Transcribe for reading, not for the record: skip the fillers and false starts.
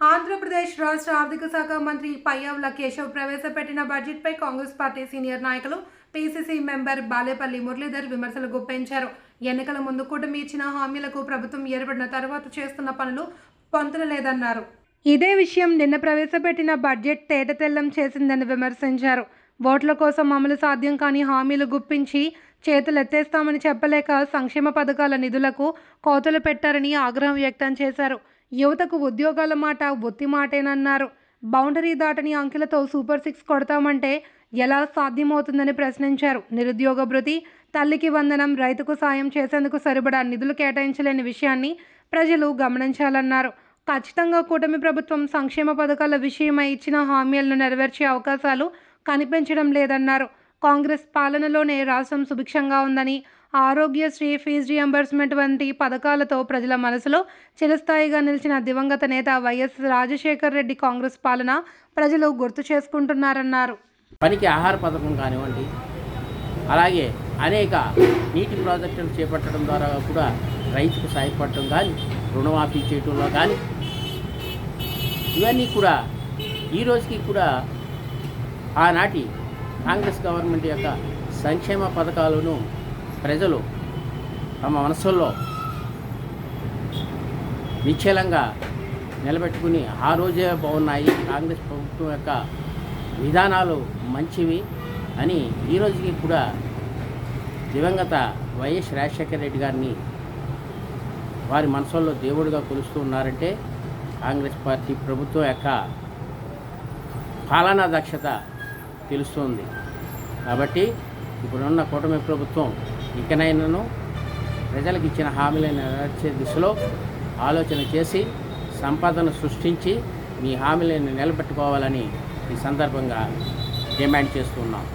ఆంధ్రప్రదేశ్ రాష్ట్ర ఆర్థిక శాఖ మంత్రి పయ్యావుల కేశవ్ ప్రవేశపెట్టిన బడ్జెట్పై కాంగ్రెస్ పార్టీ సీనియర్ నాయకులు పీసీసీ మెంబర్ బాలేపల్లి మురళీధర్ విమర్శలు గుప్పించారు. ఎన్నికల ముందు కూటమి ఇచ్చిన హామీలకు ప్రభుత్వం ఏర్పడిన తర్వాత చేస్తున్న పనులు పొంతనలేదన్నారు. ఇదే విషయం నిన్న ప్రవేశపెట్టిన బడ్జెట్ తేటతెల్లం చేసిందని విమర్శించారు. ఓట్ల కోసం అమలు సాధ్యం కాని హామీలు గుప్పించి చేతులెత్తేస్తామని చెప్పలేక సంక్షేమ పథకాల నిధులకు కోతలు పెట్టారని ఆగ్రహం వ్యక్తం చేశారు. యువతకు ఉద్యోగాల మాట ఒత్తి మాటేనన్నారు. బౌండరీ దాటని అంకెలతో సూపర్ 6 కొడతామంటే ఎలా సాధ్యమవుతుందని ప్రశ్నించారు. నిరుద్యోగ భృతి, తల్లికి వందనం, రైతుకు సాయం చేసేందుకు సరిపడా నిధులు కేటాయించలేని విషయాన్ని ప్రజలు గమనించాలన్నారు. ఖచ్చితంగా కూటమి ప్రభుత్వం సంక్షేమ పథకాల విషయమై ఇచ్చిన హామీలను నెరవేర్చే అవకాశాలు కనిపించడం లేదన్నారు. కాంగ్రెస్ పాలనలోనే రాష్ట్రం సుభిక్షంగా ఉందని, ఆరోగ్యశ్రీ, ఫీజు రియంబర్స్మెంట్ వంటి పథకాలతో ప్రజల మనసులో చిరస్థాయిగా నిలిచిన దివంగత నేత వైఎస్ రాజశేఖర్ రెడ్డి కాంగ్రెస్ పాలన ప్రజలు గుర్తు చేసుకుంటున్నారన్నారు. పనికి ఆహార పథకం కానివ్వండి, అలాగే అనేక నీటి ప్రాజెక్టులు చేపట్టడం ద్వారా కూడా రైతుకు సహాయపడటం కానీ, రుణమాఫీ చేయటంలో కానీ, ఇవన్నీ కూడా ఈ రోజుకి కూడా ఆనాటి కాంగ్రెస్ గవర్నమెంట్ యొక్క సంక్షేమ పథకాలను ప్రజలు తమ మనసుల్లో నిశ్చలంగా నిలబెట్టుకుని ఆ రోజే బాగున్నాయి, కాంగ్రెస్ ప్రభుత్వం యొక్క విధానాలు మంచివి అని ఈ రోజుకి కూడా దివంగత వైఎస్ రాజశేఖర రెడ్డి గారిని వారి మనసుల్లో దేవుడిగా కొలుస్తూ ఉన్నారంటే కాంగ్రెస్ పార్టీ ప్రభుత్వం యొక్క పాలనా దక్షత తెలుస్తుంది. కాబట్టి ఇప్పుడున్న కూటమి ప్రభుత్వం ఇకనైనాను ప్రజలకు ఇచ్చిన హామీలను నెరవేర్చే దిశలో ఆలోచన చేసి సంపదను సృష్టించి మీ హామీలను నిలబెట్టుకోవాలని ఈ సందర్భంగా డిమాండ్ చేస్తున్నాం.